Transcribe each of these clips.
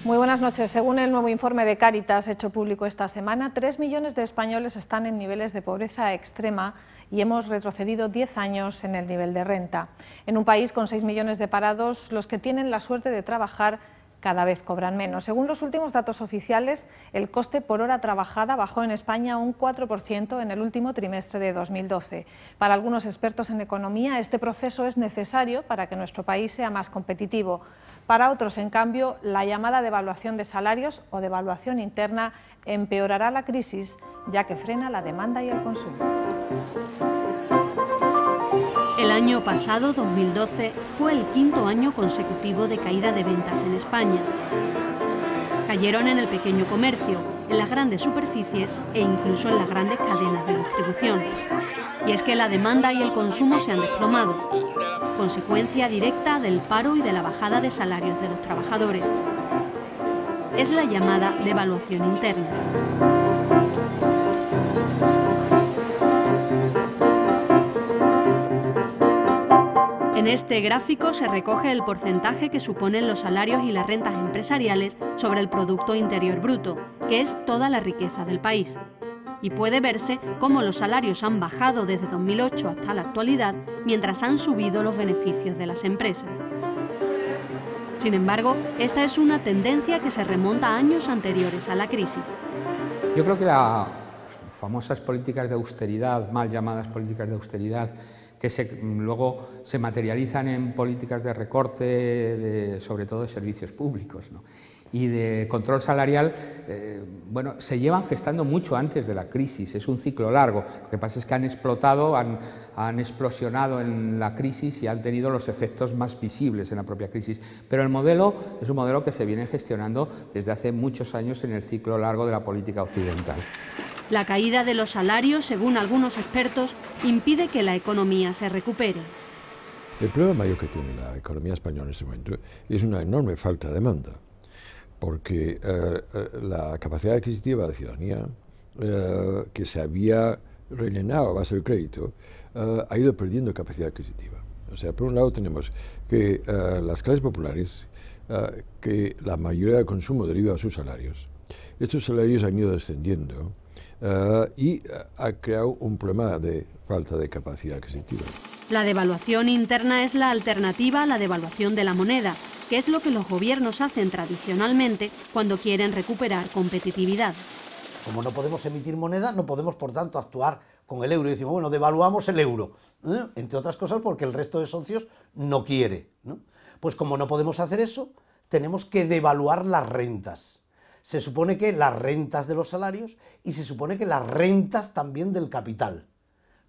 Muy buenas noches. Según el nuevo informe de Cáritas hecho público esta semana, 3 millones de españoles están en niveles de pobreza extrema y hemos retrocedido 10 años en el nivel de renta. En un país con 6 millones de parados, los que tienen la suerte de trabajar cada vez cobran menos. Según los últimos datos oficiales, el coste por hora trabajada bajó en España un 4% en el último trimestre de 2012. Para algunos expertos en economía, este proceso es necesario para que nuestro país sea más competitivo. Para otros, en cambio, la llamada devaluación de salarios o devaluación interna empeorará la crisis, ya que frena la demanda y el consumo. El año pasado, 2012, fue el quinto año consecutivo de caída de ventas en España. Cayeron en el pequeño comercio, en las grandes superficies e incluso en las grandes cadenas de distribución. Y es que la demanda y el consumo se han desplomado, consecuencia directa del paro y de la bajada de salarios de los trabajadores. Es la llamada devaluación interna. En este gráfico se recoge el porcentaje que suponen los salarios y las rentas empresariales sobre el Producto Interior Bruto, que es toda la riqueza del país. Y puede verse cómo los salarios han bajado desde 2008 hasta la actualidad, mientras han subido los beneficios de las empresas. Sin embargo, esta es una tendencia que se remonta a años anteriores a la crisis. Yo creo que las famosas políticas de austeridad, mal llamadas políticas de austeridad, que luego se materializan en políticas de recorte, sobre todo de servicios públicos, ¿no?, y de control salarial, se llevan gestando mucho antes de la crisis. Es un ciclo largo. Lo que pasa es que han explotado, han explosionado en la crisis y han tenido los efectos más visibles en la propia crisis. Pero el modelo es un modelo que se viene gestionando desde hace muchos años en el ciclo largo de la política occidental. La caída de los salarios, según algunos expertos, impide que la economía se recupere. El problema mayor que tiene la economía española en este momento es una enorme falta de demanda, porque la capacidad adquisitiva de la ciudadanía, que se había rellenado a base del crédito, ha ido perdiendo capacidad adquisitiva. O sea, por un lado tenemos que las clases populares, que la mayoría del consumo deriva de sus salarios. Estos salarios han ido descendiendo y ha creado un problema de falta de capacidad adquisitiva. La devaluación interna es la alternativa a la devaluación de la moneda, que es lo que los gobiernos hacen tradicionalmente cuando quieren recuperar competitividad. Como no podemos emitir moneda, no podemos, por tanto, actuar con el euro y decimos, bueno, devaluamos el euro, ¿eh? Entre otras cosas porque el resto de socios no quiere, ¿no? Pues como no podemos hacer eso, tenemos que devaluar las rentas. Se supone que las rentas de los salarios y se supone que las rentas también del capital.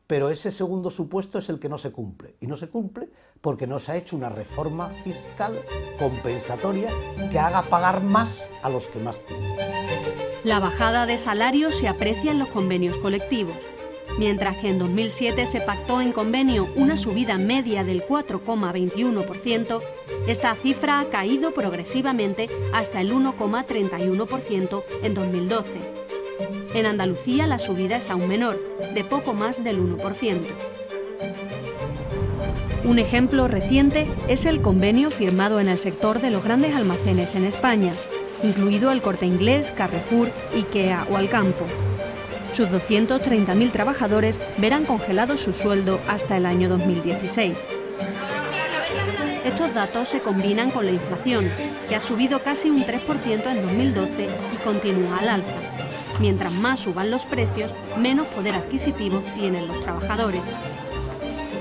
Pero ese segundo supuesto es el que no se cumple. Y no se cumple porque no se ha hecho una reforma fiscal compensatoria que haga pagar más a los que más tienen. La bajada de salarios se aprecia en los convenios colectivos. Mientras que en 2007 se pactó en convenio una subida media del 4,21%, esta cifra ha caído progresivamente hasta el 1,31% en 2012. En Andalucía la subida es aún menor, de poco más del 1%. Un ejemplo reciente es el convenio firmado en el sector de los grandes almacenes en España, incluido el Corte Inglés, Carrefour, IKEA o Alcampo. Sus 230.000 trabajadores verán congelado su sueldo hasta el año 2016. Estos datos se combinan con la inflación, que ha subido casi un 3% en 2012 y continúa al alza. Mientras más suban los precios, menos poder adquisitivo tienen los trabajadores.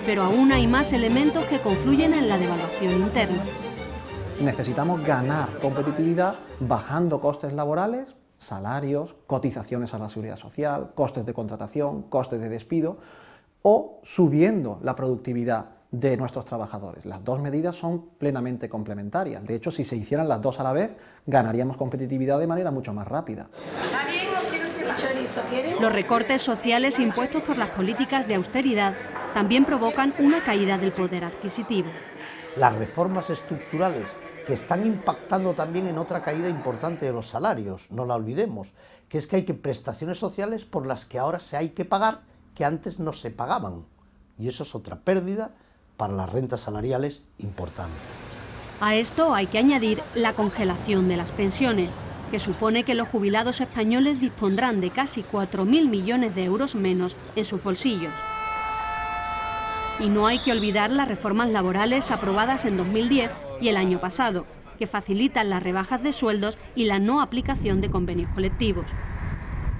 Pero aún hay más elementos que confluyen en la devaluación interna. Necesitamos ganar competitividad bajando costes laborales, salarios, cotizaciones a la seguridad social, costes de contratación, costes de despido, o subiendo la productividad de nuestros trabajadores. Las dos medidas son plenamente complementarias. De hecho, si se hicieran las dos a la vez, ganaríamos competitividad de manera mucho más rápida. Los recortes sociales impuestos por las políticas de austeridad también provocan una caída del poder adquisitivo. Las reformas estructurales que están impactando también en otra caída importante de los salarios, no la olvidemos, que es que hay prestaciones sociales por las que ahora se hay que pagar que antes no se pagaban. Y eso es otra pérdida para las rentas salariales importante. A esto hay que añadir la congelación de las pensiones, que supone que los jubilados españoles dispondrán de casi 4.000 millones de euros menos en sus bolsillos. Y no hay que olvidar las reformas laborales aprobadas en 2010 y el año pasado, que facilitan las rebajas de sueldos y la no aplicación de convenios colectivos.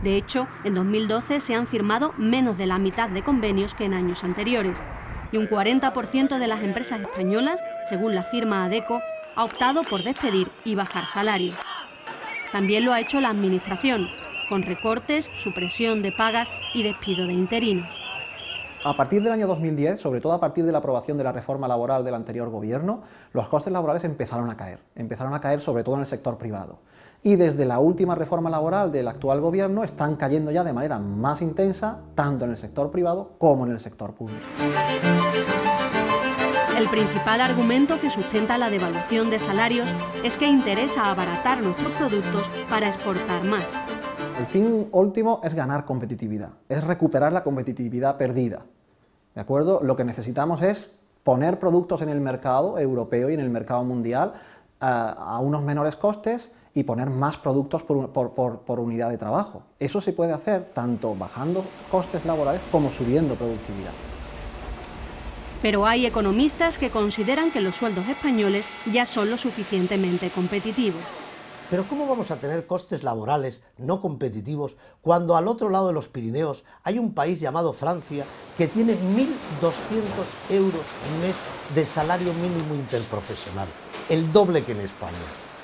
De hecho, en 2012 se han firmado menos de la mitad de convenios que en años anteriores, y un 40% de las empresas españolas, según la firma ADECO, ha optado por despedir y bajar salarios. También lo ha hecho la Administración, con recortes, supresión de pagas y despido de interinos. A partir del año 2010, sobre todo a partir de la aprobación de la reforma laboral del anterior gobierno, los costes laborales empezaron a caer sobre todo en el sector privado. Y desde la última reforma laboral del actual gobierno están cayendo ya de manera más intensa, tanto en el sector privado como en el sector público. El principal argumento que sustenta la devaluación de salarios es que interesa abaratar nuestros productos para exportar más. El fin último es ganar competitividad, es recuperar la competitividad perdida. ¿De acuerdo? Lo que necesitamos es poner productos en el mercado europeo y en el mercado mundial a unos menores costes y poner más productos por unidad de trabajo. Eso se puede hacer tanto bajando costes laborales como subiendo productividad. Pero hay economistas que consideran que los sueldos españoles ya son lo suficientemente competitivos. Pero ¿cómo vamos a tener costes laborales no competitivos cuando al otro lado de los Pirineos hay un país llamado Francia que tiene 1.200 euros mes de salario mínimo interprofesional, el doble que en España?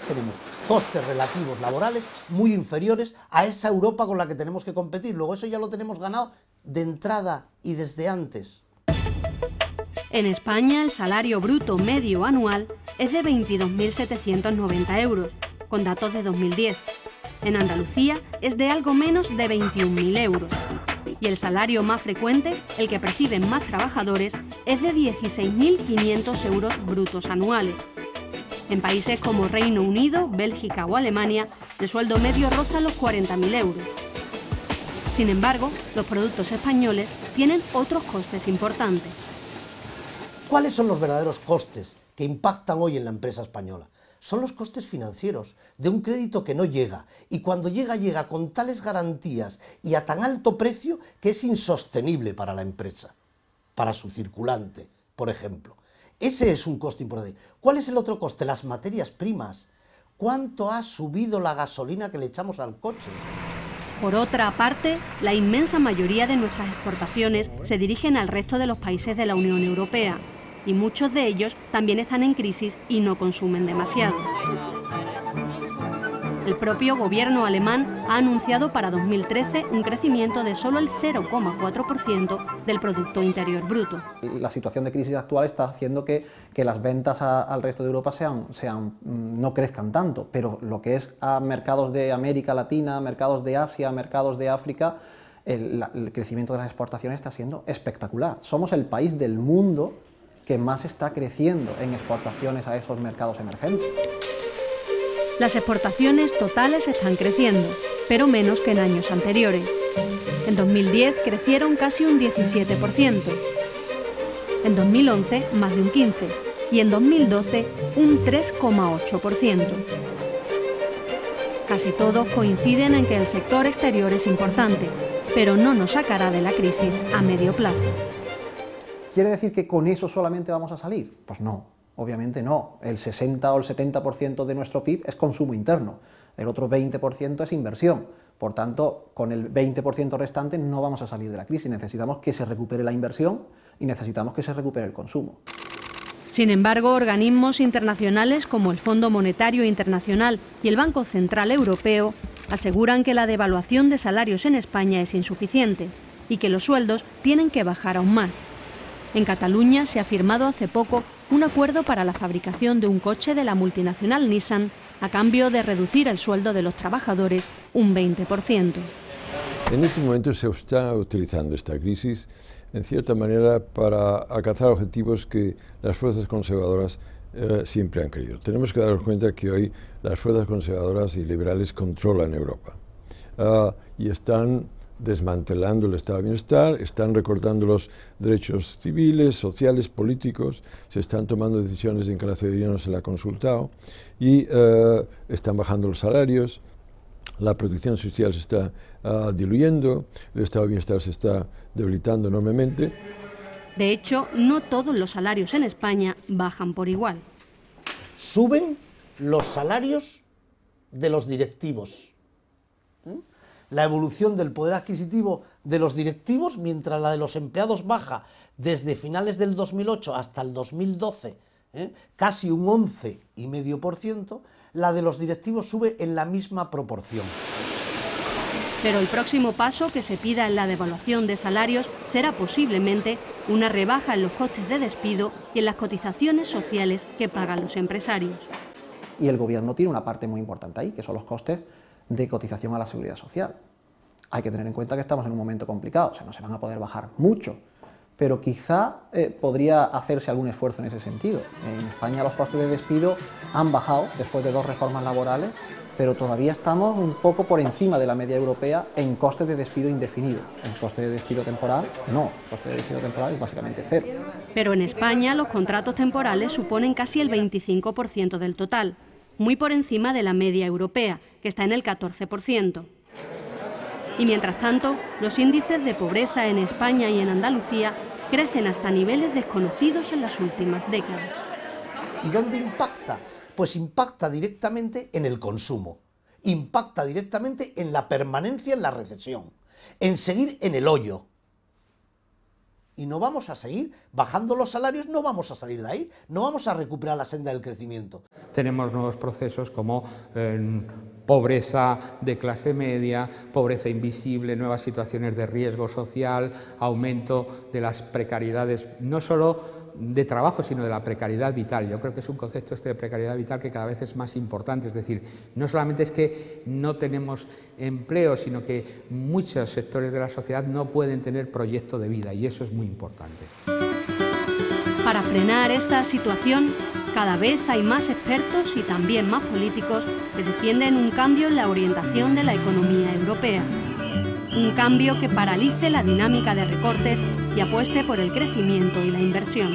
Tenemos costes relativos laborales muy inferiores a esa Europa con la que tenemos que competir. Luego eso ya lo tenemos ganado de entrada y desde antes. En España el salario bruto medio anual es de 22.790 euros, con datos de 2010. En Andalucía es de algo menos de 21.000 euros. Y el salario más frecuente, el que perciben más trabajadores, es de 16.500 euros brutos anuales. En países como Reino Unido, Bélgica o Alemania, el sueldo medio roza los 40.000 euros. Sin embargo, los productos españoles tienen otros costes importantes. ¿Cuáles son los verdaderos costes que impactan hoy en la empresa española? Son los costes financieros de un crédito que no llega, y cuando llega, llega con tales garantías y a tan alto precio que es insostenible para la empresa, para su circulante, por ejemplo. Ese es un coste importante. ¿Cuál es el otro coste? Las materias primas. ¿Cuánto ha subido la gasolina que le echamos al coche? Por otra parte, la inmensa mayoría de nuestras exportaciones se dirigen al resto de los países de la Unión Europea, y muchos de ellos también están en crisis y no consumen demasiado. El propio gobierno alemán ha anunciado para 2013 un crecimiento de solo el 0,4% del Producto Interior Bruto. La situación de crisis actual está haciendo que las ventas al resto de Europa no crezcan tanto, pero lo que es a mercados de América Latina, mercados de Asia, mercados de África, el crecimiento de las exportaciones está siendo espectacular. Somos el país del mundo que más está creciendo en exportaciones a esos mercados emergentes. Las exportaciones totales están creciendo, pero menos que en años anteriores. En 2010 crecieron casi un 17%, en 2011 más de un 15% y en 2012 un 3,8%. Casi todos coinciden en que el sector exterior es importante, pero no nos sacará de la crisis a medio plazo. ¿Quiere decir que con eso solamente vamos a salir? Pues no, obviamente no. El 60 o el 70% de nuestro PIB es consumo interno, el otro 20% es inversión. Por tanto, con el 20% restante no vamos a salir de la crisis. Necesitamos que se recupere la inversión y necesitamos que se recupere el consumo. Sin embargo, organismos internacionales como el Fondo Monetario Internacional y el Banco Central Europeo aseguran que la devaluación de salarios en España es insuficiente y que los sueldos tienen que bajar aún más. En Cataluña se ha firmado hace poco un acuerdo para la fabricación de un coche de la multinacional Nissan a cambio de reducir el sueldo de los trabajadores un 20%. En este momento se está utilizando esta crisis en cierta manera para alcanzar objetivos que las fuerzas conservadoras siempre han querido. Tenemos que darnos cuenta que hoy las fuerzas conservadoras y liberales controlan Europa y están desmantelando el estado de bienestar, están recortando los derechos civiles, sociales, políticos, se están tomando decisiones en que la ciudadanía no se la ha consultado y están bajando los salarios, la protección social se está diluyendo, el estado de bienestar se está debilitando enormemente. De hecho, no todos los salarios en España bajan por igual. Suben los salarios de los directivos. La evolución del poder adquisitivo de los directivos, mientras la de los empleados baja desde finales del 2008 hasta el 2012, casi un 11,5%, la de los directivos sube en la misma proporción. Pero el próximo paso que se pida en la devaluación de salarios será posiblemente una rebaja en los costes de despido y en las cotizaciones sociales que pagan los empresarios. Y el gobierno tiene una parte muy importante ahí, que son los costes de cotización a la seguridad social. Hay que tener en cuenta que estamos en un momento complicado, o sea, no se van a poder bajar mucho, pero quizá podría hacerse algún esfuerzo en ese sentido. En España los costes de despido han bajado después de 2 reformas laborales, pero todavía estamos un poco por encima de la media europea en costes de despido indefinido. En costes de despido temporal, no. El coste de despido temporal es básicamente cero. Pero en España los contratos temporales suponen casi el 25% del total, muy por encima de la media europea, que está en el 14%. Y mientras tanto, los índices de pobreza en España y en Andalucía crecen hasta niveles desconocidos en las últimas décadas. ¿Y dónde impacta? Pues impacta directamente en el consumo, impacta directamente en la permanencia en la recesión, en seguir en el hoyo. Y no vamos a seguir bajando los salarios, no vamos a salir de ahí, no vamos a recuperar la senda del crecimiento. Tenemos nuevos procesos como pobreza de clase media, pobreza invisible, nuevas situaciones de riesgo social, aumento de las precariedades, no solo de trabajo, sino de la precariedad vital. Yo creo que es un concepto de precariedad vital que cada vez es más importante, es decir, no solamente es que no tenemos empleo, sino que muchos sectores de la sociedad no pueden tener proyecto de vida, y eso es muy importante. Para frenar esta situación, cada vez hay más expertos y también más políticos que defienden un cambio en la orientación de la economía europea. Un cambio que paralice la dinámica de recortes y apueste por el crecimiento y la inversión.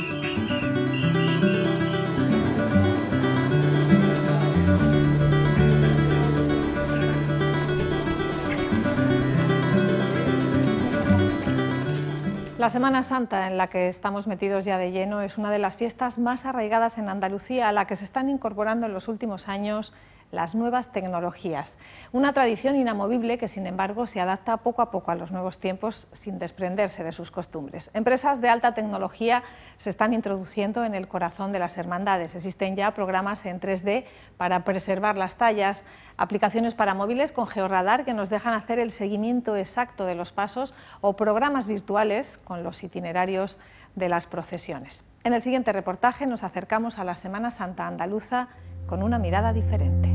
La Semana Santa, en la que estamos metidos ya de lleno, es una de las fiestas más arraigadas en Andalucía, a la que se están incorporando en los últimos años las nuevas tecnologías. Una tradición inamovible que, sin embargo, se adapta poco a poco a los nuevos tiempos sin desprenderse de sus costumbres. Empresas de alta tecnología se están introduciendo en el corazón de las hermandades. Existen ya programas en 3D para preservar las tallas, aplicaciones para móviles con georradar que nos dejan hacer el seguimiento exacto de los pasos o programas virtuales con los itinerarios de las procesiones. En el siguiente reportaje nos acercamos a la Semana Santa andaluza con una mirada diferente.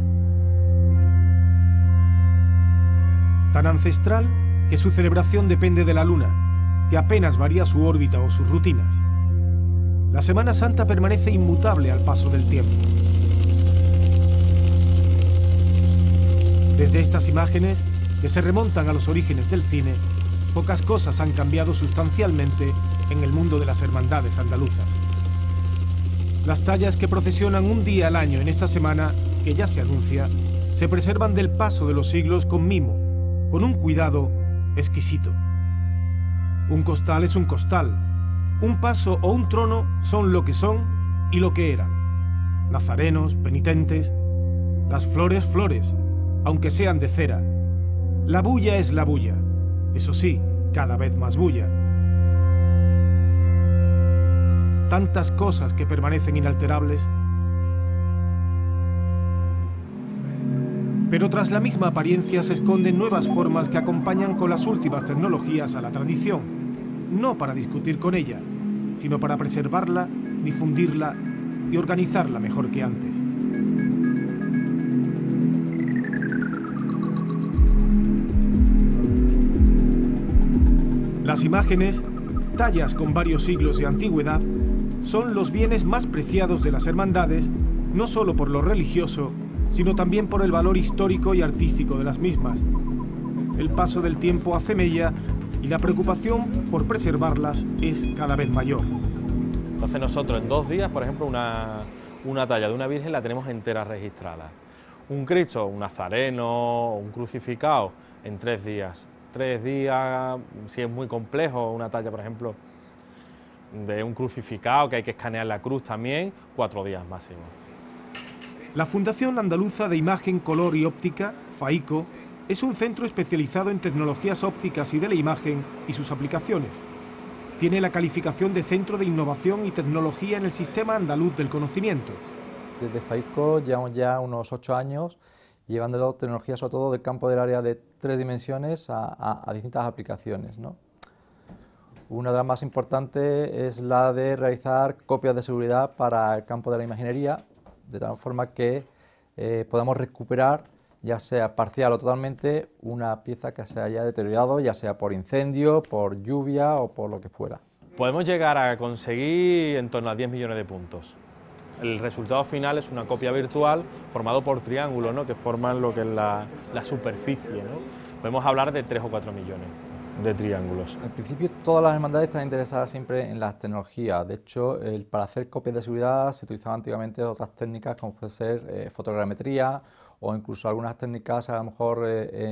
Tan ancestral que su celebración depende de la luna, que apenas varía su órbita o sus rutinas. La Semana Santa permanece inmutable al paso del tiempo. Desde estas imágenes, que se remontan a los orígenes del cine, pocas cosas han cambiado sustancialmente en el mundo de las hermandades andaluzas. Las tallas que procesionan un día al año en esta semana, que ya se anuncia, se preservan del paso de los siglos con mimo, con un cuidado exquisito. Un costal es un costal, un paso o un trono son lo que son y lo que eran. Nazarenos, penitentes, las flores, flores, aunque sean de cera. La bulla es la bulla, eso sí, cada vez más bulla. Tantas cosas que permanecen inalterables. Pero tras la misma apariencia se esconden nuevas formas que acompañan con las últimas tecnologías a la tradición, no para discutir con ella, sino para preservarla, difundirla y organizarla mejor que antes. Las imágenes, tallas con varios siglos de antigüedad, son los bienes más preciados de las hermandades, no solo por lo religioso, sino también por el valor histórico y artístico de las mismas. el paso del tiempo hace mella y la preocupación por preservarlas es cada vez mayor. Entonces nosotros en 2 días, por ejemplo, una talla de una Virgen la tenemos entera registrada. Un Cristo, un Nazareno, un crucificado, en 3 días. 3 días, si es muy complejo, una talla, por ejemplo, de un crucificado, que hay que escanear la cruz también, 4 días máximo. La Fundación Andaluza de Imagen, Color y Óptica, FAICO, es un centro especializado en tecnologías ópticas y de la imagen y sus aplicaciones. Tiene la calificación de Centro de Innovación y Tecnología en el Sistema Andaluz del Conocimiento. Desde FAICO llevamos ya unos 8 años llevando tecnología sobre todo del campo del área de 3 dimensiones a distintas aplicaciones, ¿no? Una de las más importantes es la de realizar copias de seguridad para el campo de la imaginería, de tal forma que podamos recuperar, ya sea parcial o totalmente, una pieza que se haya deteriorado, ya sea por incendio, por lluvia o por lo que fuera. Podemos llegar a conseguir en torno a 10 millones de puntos. El resultado final es una copia virtual formado por triángulos, ¿no?, que forman lo que es la superficie, ¿no? Podemos hablar de 3 o 4 millones de triángulos. En principio todas las hermandades están interesadas siempre en las tecnologías. De hecho, para hacer copias de seguridad se utilizaban antiguamente otras técnicas como puede ser fotogrametría o incluso algunas técnicas a lo mejor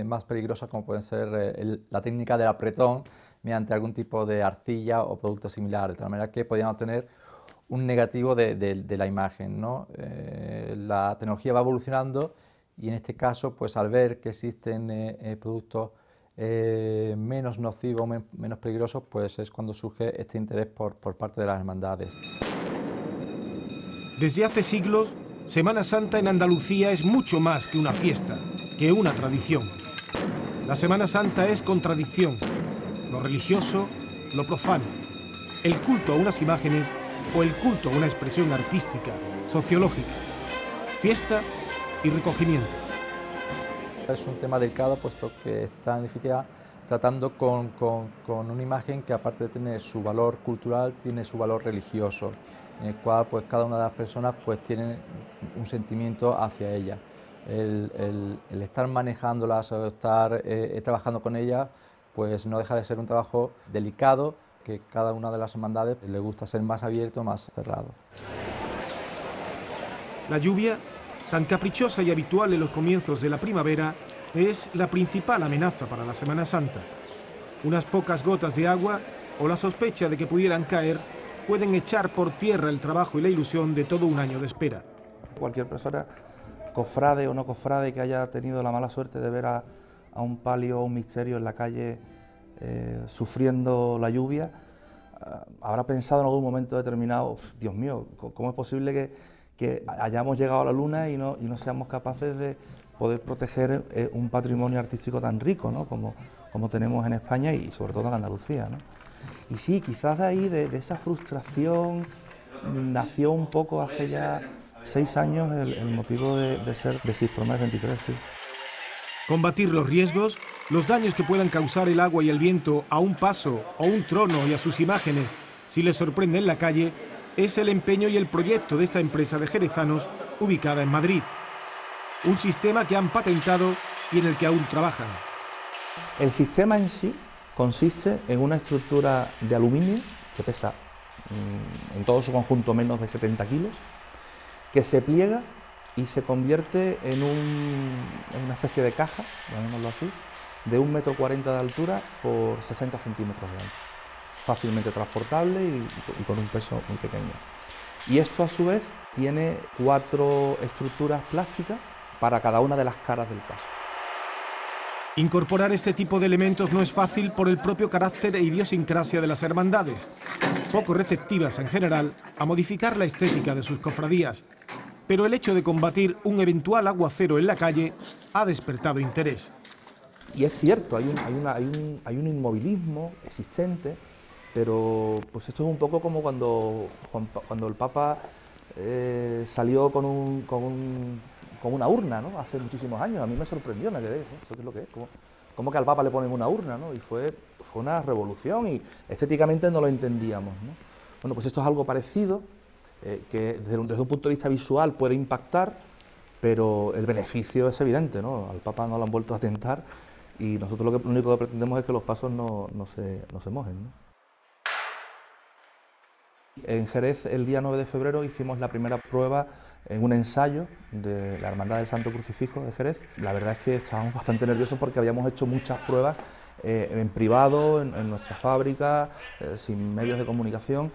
más peligrosas como pueden ser la técnica del apretón mediante algún tipo de arcilla o producto similar, de tal manera que podían obtener un negativo de la imagen, ¿no? La tecnología va evolucionando y en este caso, pues al ver que existen productos menos nocivos, menos peligrosos, pues es cuando surge este interés por parte de las hermandades. Desde hace siglos, Semana Santa en Andalucía es mucho más que una fiesta, que una tradición. La Semana Santa es contradicción, lo religioso, lo profano, el culto a unas imágenes o el culto a una expresión artística, sociológica, fiesta y recogimiento. Es un tema delicado puesto que está en definitiva tratando con una imagen que aparte de tener su valor cultural, tiene su valor religioso, en el cual pues cada una de las personas pues tiene un sentimiento hacia ella. El estar manejándolas o estar trabajando con ellas pues no deja de ser un trabajo delicado, que cada una de las hermandades le gusta ser más abierto, más cerrado. La lluvia, tan caprichosa y habitual en los comienzos de la primavera, es la principal amenaza para la Semana Santa. Unas pocas gotas de agua o la sospecha de que pudieran caer pueden echar por tierra el trabajo y la ilusión de todo un año de espera. Cualquier persona, cofrade o no cofrade, que haya tenido la mala suerte de ver a un palio o un misterio en la calle sufriendo la lluvia, habrá pensado en algún momento determinado, Dios mío, ¿cómo es posible que hayamos llegado a la luna y no seamos capaces de poder proteger un patrimonio artístico tan rico, ¿no?, como tenemos en España y sobre todo en Andalucía, ¿no? Y sí, quizás de ahí, de esa frustración, nació un poco hace ya 6 años el motivo de ser de Cispromés 23, sí. Combatir los riesgos, los daños que puedan causar el agua y el viento a un paso o un trono y a sus imágenes si les sorprende en la calle, es el empeño y el proyecto de esta empresa de jerezanos ubicada en Madrid. Un sistema que han patentado y en el que aún trabajan. El sistema en sí consiste en una estructura de aluminio que pesa en todo su conjunto menos de 70 kilos, que se pliega y se convierte en una especie de caja, llamémoslo así, de 1,40 m de altura por 60 centímetros de ancho, fácilmente transportable y con un peso muy pequeño. Y esto a su vez tiene 4 estructuras plásticas para cada una de las caras del paso. Incorporar este tipo de elementos no es fácil por el propio carácter e idiosincrasia de las hermandades, poco receptivas en general a modificar la estética de sus cofradías, pero el hecho de combatir un eventual aguacero en la calle ha despertado interés. Y es cierto, hay un inmovilismo existente, pero pues esto es un poco como cuando el Papa salió con una urna, ¿no?, hace muchísimos años. A mí me sorprendió, me quedé, ¿no? ¿Eso qué es lo que es? ¿Cómo que al Papa le ponen una urna, ¿no? Y fue una revolución y estéticamente no lo entendíamos, ¿no? Bueno, pues esto es algo parecido, que desde un punto de vista visual puede impactar, pero el beneficio es evidente, ¿no? Al Papa no lo han vuelto a tentar y nosotros lo único que pretendemos es que los pasos no se mojen, ¿no? En Jerez, el día 9 de febrero, hicimos la primera prueba en un ensayo de la Hermandad del Santo Crucifijo de Jerez. La verdad es que estábamos bastante nerviosos porque habíamos hecho muchas pruebas en privado, en nuestra fábrica, sin medios de comunicación,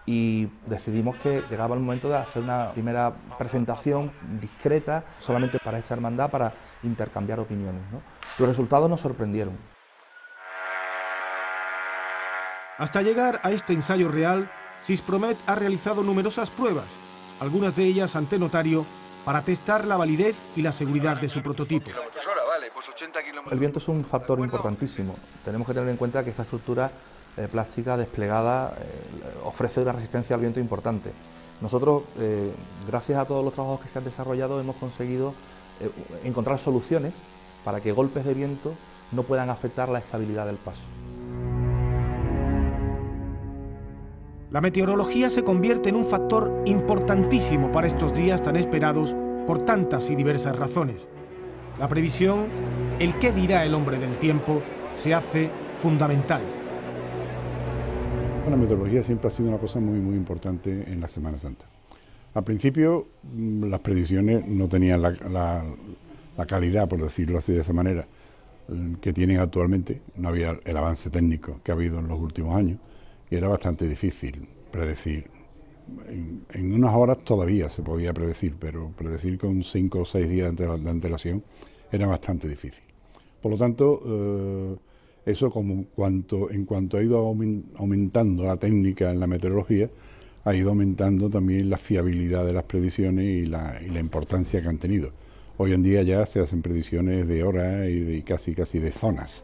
y decidimos que llegaba el momento de hacer una primera presentación discreta, solamente para esta hermandad, para intercambiar opiniones, ¿no? Los resultados nos sorprendieron. Hasta llegar a este ensayo real, Sispromet ha realizado numerosas pruebas, algunas de ellas ante notario, para testar la validez y la seguridad de su prototipo. El viento es un factor importantísimo. Tenemos que tener en cuenta que esta estructura plástica desplegada ofrece una resistencia al viento importante. Nosotros, gracias a todos los trabajos que se han desarrollado, hemos conseguido encontrar soluciones para que golpes de viento no puedan afectar la estabilidad del paso. La meteorología se convierte en un factor importantísimo para estos días tan esperados por tantas y diversas razones. La previsión, el qué dirá el hombre del tiempo, se hace fundamental. La meteorología siempre ha sido una cosa muy importante en la Semana Santa. Al principio las predicciones no tenían la calidad, por decirlo así de esa manera, que tienen actualmente. No había el avance técnico que ha habido en los últimos años y era bastante difícil predecir. En unas horas todavía se podía predecir, pero predecir con 5 o 6 días de antelación era bastante difícil. Por lo tanto, eso en cuanto ha ido aumentando la técnica en la meteorología, ha ido aumentando también la fiabilidad de las predicciones y la importancia que han tenido. Hoy en día ya se hacen predicciones de horas y casi de zonas.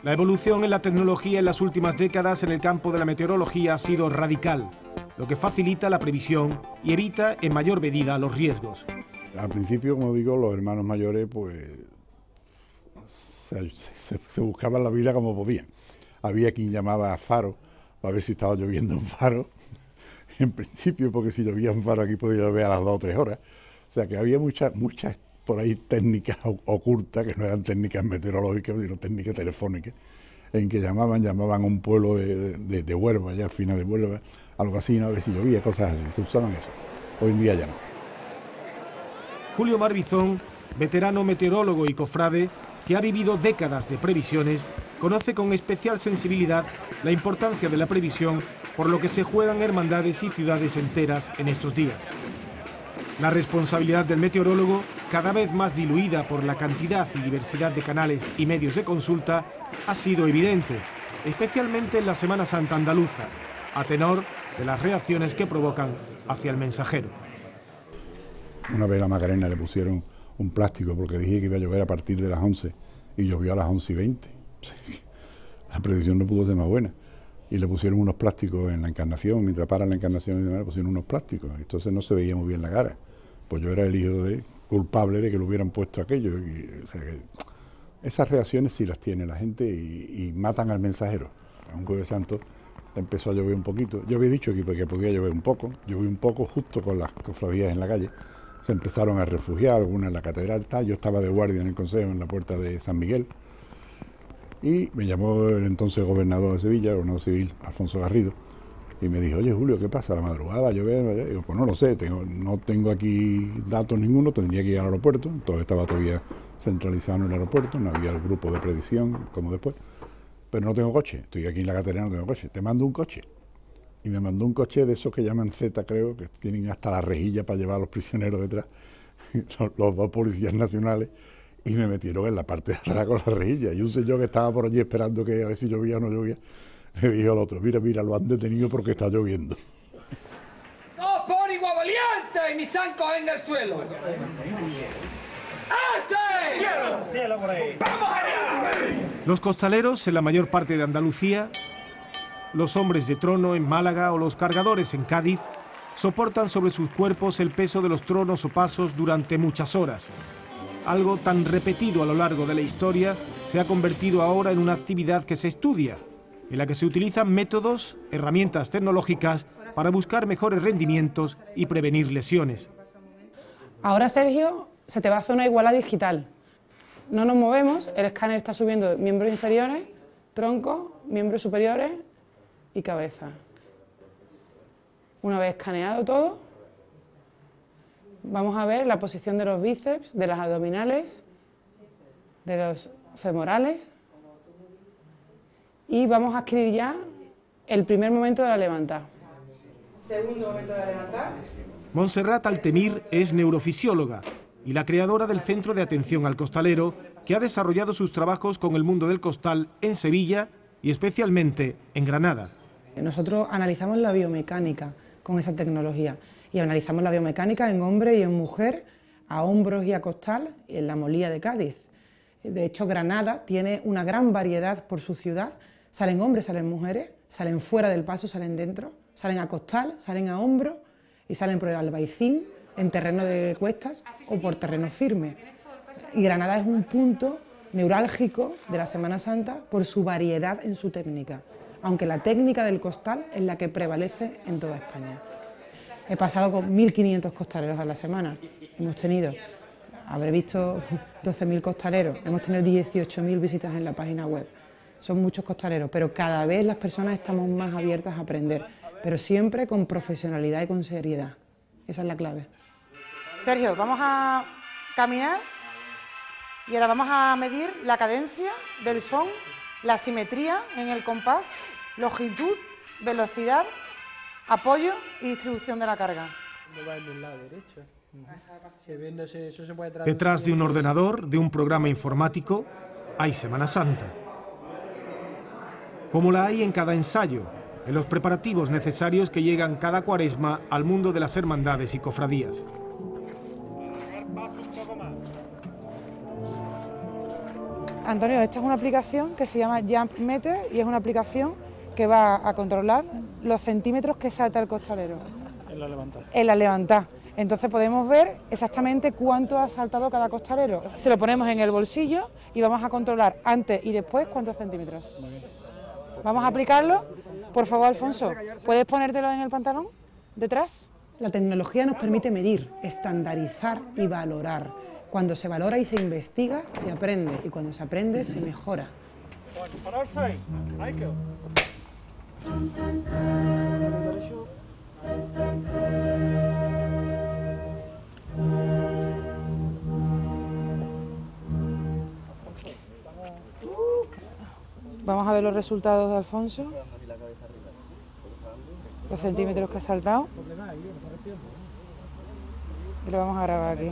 La evolución en la tecnología en las últimas décadas en el campo de la meteorología ha sido radical, lo que facilita la previsión y evita en mayor medida los riesgos. Al principio, como digo, los hermanos mayores pues se buscaban la vida como podían. Había quien llamaba a Faro para ver si estaba lloviendo en Faro, en principio, porque si llovía en Faro aquí podía llover a las 2 o 3 horas. O sea que había muchas por ahí técnicas ocultas, que no eran técnicas meteorológicas, sino técnicas telefónicas, en que llamaban a un pueblo de Huelva, ya al final de Huelva, algo así, ¿no? A ver si llovía, cosas así, se usaban eso. Hoy en día ya no. Julio Marbizón, veterano meteorólogo y cofrade, que ha vivido décadas de previsiones, conoce con especial sensibilidad la importancia de la previsión, por lo que se juegan hermandades y ciudades enteras en estos días. La responsabilidad del meteorólogo, cada vez más diluida por la cantidad y diversidad de canales y medios de consulta, ha sido evidente, especialmente en la Semana Santa andaluza, a tenor de las reacciones que provocan hacia el mensajero. Una vez a la Macarena le pusieron un plástico porque dije que iba a llover a partir de las 11 y llovió a las 11:20. La predicción no pudo ser más buena. Y le pusieron unos plásticos en la Encarnación, mientras para la Encarnación y demás, le pusieron unos plásticos. Entonces no se veía muy bien la cara. Pues yo era el hijo culpable de que le hubieran puesto aquello. O sea, que esas reacciones sí las tiene la gente y matan al mensajero. Un Jueves Santo empezó a llover un poquito. Yo había dicho que podía llover un poco. Lloví un poco justo con las cofradías en la calle. Se empezaron a refugiar, algunas en la catedral. Yo estaba de guardia en el Consejo, en la puerta de San Miguel. Y me llamó el entonces gobernador de Sevilla, el gobernador civil, Alfonso Garrido, y me dijo: oye Julio, ¿qué pasa? ¿La madrugada llover? Y digo, pues no lo sé, no tengo aquí datos ninguno, tendría que ir al aeropuerto. Entonces estaba todavía centralizado en el aeropuerto, no había el grupo de predicción como después, pero no tengo coche, estoy aquí en la catedral, no tengo coche, te mando un coche. Y me mandó un coche de esos que llaman Z, creo, que tienen hasta la rejilla para llevar a los prisioneros detrás, los 2 policías nacionales, y me metieron en la parte de atrás con la rejilla. Y un señor que estaba por allí esperando que a ver si llovía o no llovía, le dijo al otro: mira, lo han detenido porque está lloviendo. ¡No, por igual valiente! ¡Y mi zanco en el suelo! ¡Vamos allá! Los costaleros en la mayor parte de Andalucía, los hombres de trono en Málaga o los cargadores en Cádiz soportan sobre sus cuerpos el peso de los tronos o pasos durante muchas horas. Algo tan repetido a lo largo de la historia se ha convertido ahora en una actividad que se estudia, en la que se utilizan métodos, herramientas tecnológicas para buscar mejores rendimientos y prevenir lesiones. Ahora, Sergio, se te va a hacer una iguala digital. no nos movemos, el escáner está subiendo miembros inferiores, troncos, miembros superiores y cabeza. Una vez escaneado todo, vamos a ver la posición de los bíceps, de las abdominales, de los femorales y vamos a adquirir ya el primer momento de la levantada. Segundo momento de la levantada. Montserrat Altemir es neurofisióloga y la creadora del Centro de Atención al Costalero, que ha desarrollado sus trabajos con el mundo del costal en Sevilla y especialmente en Granada. Nosotros analizamos la biomecánica con esa tecnología y analizamos la biomecánica en hombre y en mujer, a hombros y a costal, en la Molía de Cádiz. De hecho, Granada tiene una gran variedad por su ciudad. Salen hombres, salen mujeres, salen fuera del paso, salen dentro, salen a costal, salen a hombro y salen por el albaicín, en terreno de cuestas o por terreno firme. Y Granada es un punto neurálgico de la Semana Santa por su variedad en su técnica, aunque la técnica del costal es la que prevalece en toda España. He pasado con 1.500 costaleros a la semana. Hemos tenido, habré visto 12.000 costaleros, hemos tenido 18.000 visitas en la página web. Son muchos costaleros, pero cada vez las personas estamos más abiertas a aprender, pero siempre con profesionalidad y con seriedad. Esa es la clave. Sergio, vamos a caminar y ahora vamos a medir la cadencia del son, la simetría en el compás, longitud, velocidad, apoyo y distribución de la carga. Detrás de un ordenador, de un programa informático, hay Semana Santa. Como la hay en cada ensayo, en los preparativos necesarios que llegan cada cuaresma al mundo de las hermandades y cofradías. Antonio, esta es una aplicación que se llama Jump Meter y es una aplicación que va a controlar los centímetros que salta el costalero. En la levantada. En la levantada. Entonces podemos ver exactamente cuánto ha saltado cada costalero. Se lo ponemos en el bolsillo y vamos a controlar antes y después cuántos centímetros. Vamos a aplicarlo. Por favor, Alfonso, ¿puedes ponértelo en el pantalón detrás? La tecnología nos permite medir, estandarizar y valorar. Cuando se valora y se investiga, se aprende, y cuando se aprende, se mejora. Vamos a ver los resultados de Alfonso. Los centímetros que ha saltado. Y lo vamos a grabar aquí.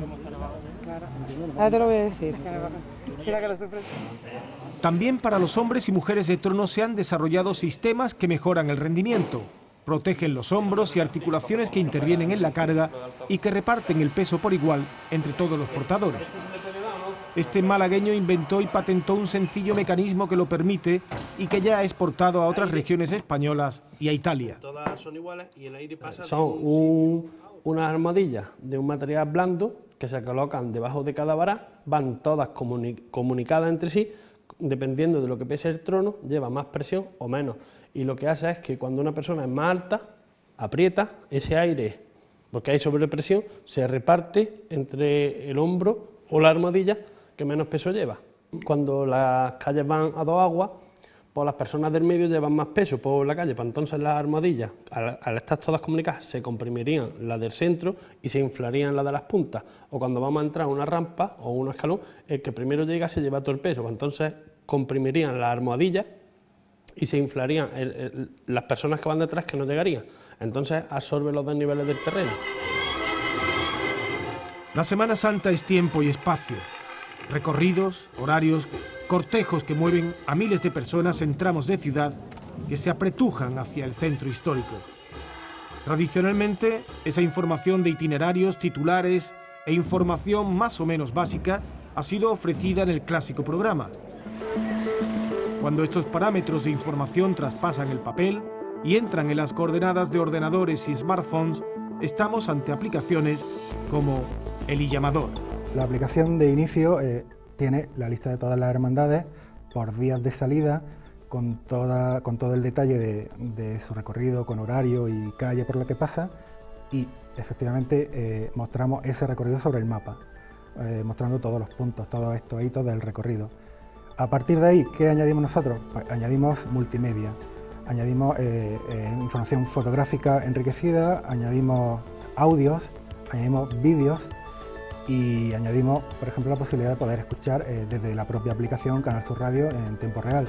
Ahora te lo voy a decir. También para los hombres y mujeres de trono se han desarrollado sistemas que mejoran el rendimiento, protegen los hombros y articulaciones que intervienen en la carga y que reparten el peso por igual entre todos los portadores. Este malagueño inventó y patentó un sencillo mecanismo que lo permite y que ya ha exportado a otras regiones españolas y a Italia. Todas son iguales y el aire pasa. Son unas armadillas de un material blando que se colocan debajo de cada vara, van todas comunicadas entre sí, dependiendo de lo que pese el trono, lleva más presión o menos. Y lo que hace es que cuando una persona es más alta, aprieta, ese aire, porque hay sobrepresión, se reparte entre el hombro o la armadilla que menos peso lleva. Cuando las calles van a dos aguas, pues las personas del medio llevan más peso por la calle, pues entonces las armadillas, al estar todas comunicadas, se comprimirían las del centro y se inflarían las de las puntas. O cuando vamos a entrar a una rampa o un escalón, el que primero llega se lleva todo el peso, pues entonces comprimirían las almohadillas y se inflarían las personas que van detrás que no llegarían. Entonces absorbe los dos niveles del terreno. La Semana Santa es tiempo y espacio, recorridos, horarios, cortejos que mueven a miles de personas en tramos de ciudad que se apretujan hacia el centro histórico. Tradicionalmente, esa información de itinerarios, titulares e información más o menos básica ha sido ofrecida en el clásico programa. Cuando estos parámetros de información traspasan el papel y entran en las coordenadas de ordenadores y smartphones, estamos ante aplicaciones como el iLlamador. La aplicación de inicio tiene la lista de todas las hermandades por días de salida, con todo el detalle de su recorrido, con horario y calle por la que pasa, y efectivamente mostramos ese recorrido sobre el mapa. mostrando todos los puntos, todos estos hitos del recorrido. A partir de ahí, ¿qué añadimos nosotros? Pues añadimos multimedia, añadimos información fotográfica enriquecida, añadimos audios, añadimos vídeos y añadimos, por ejemplo, la posibilidad de poder escuchar desde la propia aplicación Canal Sur Radio en tiempo real.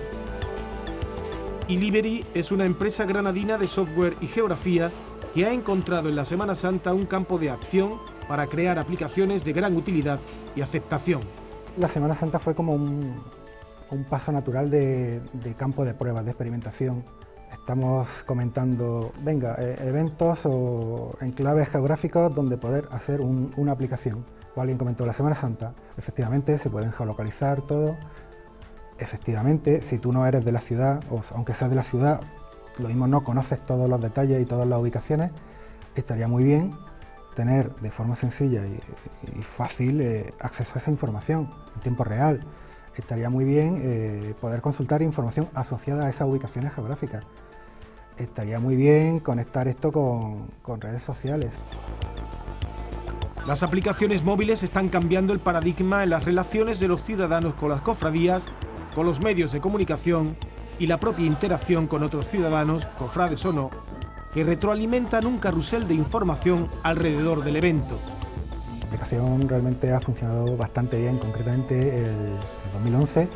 Iliberi es una empresa granadina de software y geografía que ha encontrado en la Semana Santa un campo de acción para crear aplicaciones de gran utilidad y aceptación. La Semana Santa fue como un paso natural de campo de pruebas, de experimentación. Estamos comentando, venga, eventos o enclaves geográficos donde poder hacer una aplicación. O alguien comentó la Semana Santa, efectivamente se pueden geolocalizar todo. Efectivamente, si tú no eres de la ciudad, o aunque seas de la ciudad, lo mismo no conoces todos los detalles y todas las ubicaciones, estaría muy bien tener de forma sencilla y fácil acceso a esa información en tiempo real. Estaría muy bien poder consultar información asociada a esas ubicaciones geográficas. Estaría muy bien conectar esto con redes sociales. Las aplicaciones móviles están cambiando el paradigma en las relaciones de los ciudadanos con las cofradías, con los medios de comunicación y la propia interacción con otros ciudadanos, cofrades o no, que retroalimentan un carrusel de información alrededor del evento. La aplicación realmente ha funcionado bastante bien, concretamente en 2011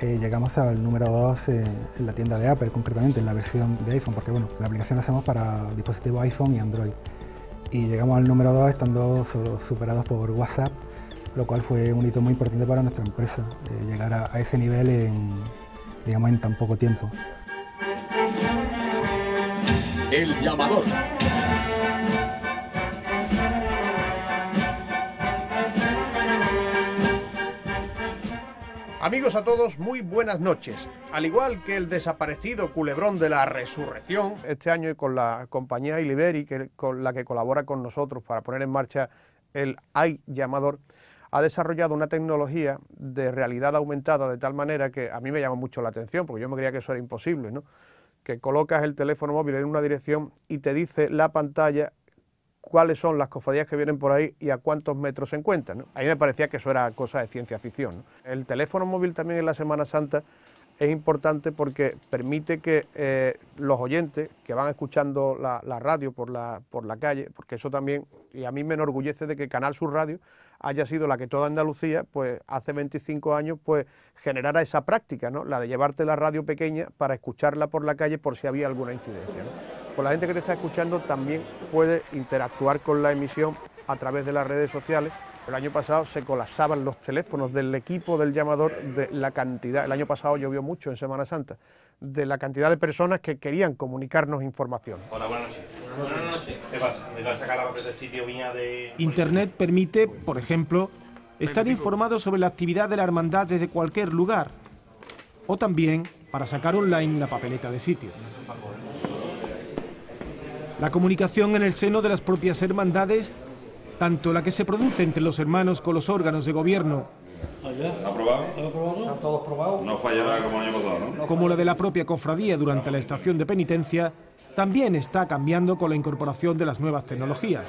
llegamos al número 2 en la tienda de Apple, concretamente en la versión de iPhone, porque bueno, la aplicación la hacemos para dispositivos iPhone y Android. Y llegamos al número 2 estando superados por WhatsApp, lo cual fue un hito muy importante para nuestra empresa, llegar a ese nivel en tan poco tiempo. El llamador. Amigos a todos, muy buenas noches. Al igual que el desaparecido culebrón de la resurrección, este año con la compañía Iliberi, con la que colabora con nosotros para poner en marcha el iLlamador, ha desarrollado una tecnología de realidad aumentada de tal manera que a mí me llama mucho la atención, porque yo me creía que eso era imposible, ¿no? Que colocas el teléfono móvil en una dirección y te dice la pantalla cuáles son las cofradías que vienen por ahí y a cuántos metros se encuentran, ¿no? A mí me parecía que eso era cosa de ciencia ficción, ¿no? El teléfono móvil también en la Semana Santa es importante porque permite que los oyentes que van escuchando la radio por la calle, porque eso también, y a mí me enorgullece de que Canal Sur Radio haya sido la que toda Andalucía, pues hace 25 años, pues generara esa práctica, ¿no? La de llevarte la radio pequeña para escucharla por la calle por si había alguna incidencia, ¿no? Pues la gente que te está escuchando también puede interactuar con la emisión a través de las redes sociales. El año pasado se colapsaban los teléfonos del equipo del llamador de la cantidad, el año pasado llovió mucho en Semana Santa, de la cantidad de personas que querían comunicarnos información. Hola, buenas noches. Buenas noches. ¿Qué pasa? ¿Me vas a sacar la papel del sitio Viña de...? Internet permite, por ejemplo, estar informado sobre la actividad de la hermandad desde cualquier lugar, o también para sacar online la papeleta de sitio. La comunicación en el seno de las propias hermandades, tanto la que se produce entre los hermanos con los órganos de gobierno, ¿Aprobado? ¿Están todos probados? No fallará como el año pasado, ¿no? Como la de la propia cofradía durante la estación de penitencia, también está cambiando con la incorporación de las nuevas tecnologías.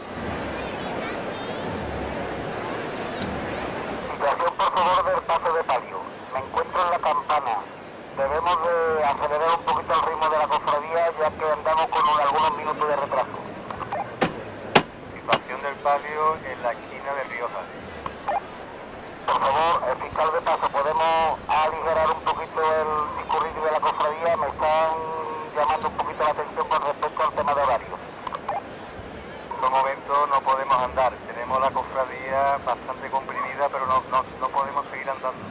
Situación, por favor, del paso de palio. Me encuentro en la campana. Debemos de acelerar un poquito el ritmo de la cofradía, ya que andamos con algunos minutos de retraso. Situación del palio en la esquina de Rioja. Por favor, fiscal de paso, ¿podemos aligerar un poquito el discurrir de la cofradía? Me están llamando un poquito la atención con respecto al tema de horario. En estos momentos no podemos andar. Tenemos la cofradía bastante comprimida, pero no podemos seguir andando.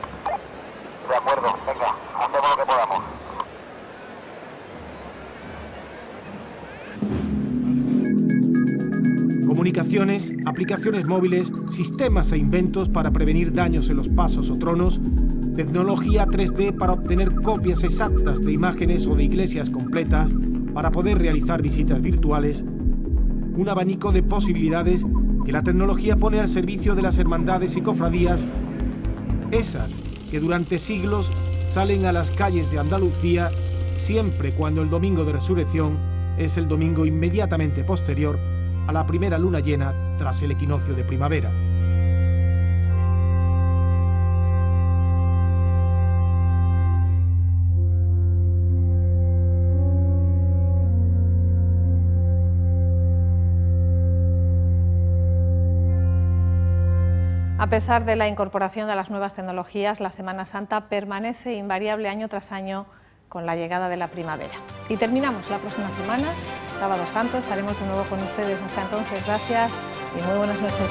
De acuerdo, venga, hacemos lo que podamos. Comunicaciones, aplicaciones móviles, sistemas e inventos para prevenir daños en los pasos o tronos, tecnología 3D para obtener copias exactas de imágenes o de iglesias completas para poder realizar visitas virtuales, un abanico de posibilidades que la tecnología pone al servicio de las hermandades y cofradías, esas que durante siglos salen a las calles de Andalucía siempre cuando el domingo de resurrección es el domingo inmediatamente posterior a la primera luna llena tras el equinoccio de primavera. A pesar de la incorporación de las nuevas tecnologías, la Semana Santa permanece invariable año tras año con la llegada de la primavera. Y terminamos la próxima semana, Sábado Santo, estaremos de nuevo con ustedes. Hasta entonces, gracias y muy buenas noches.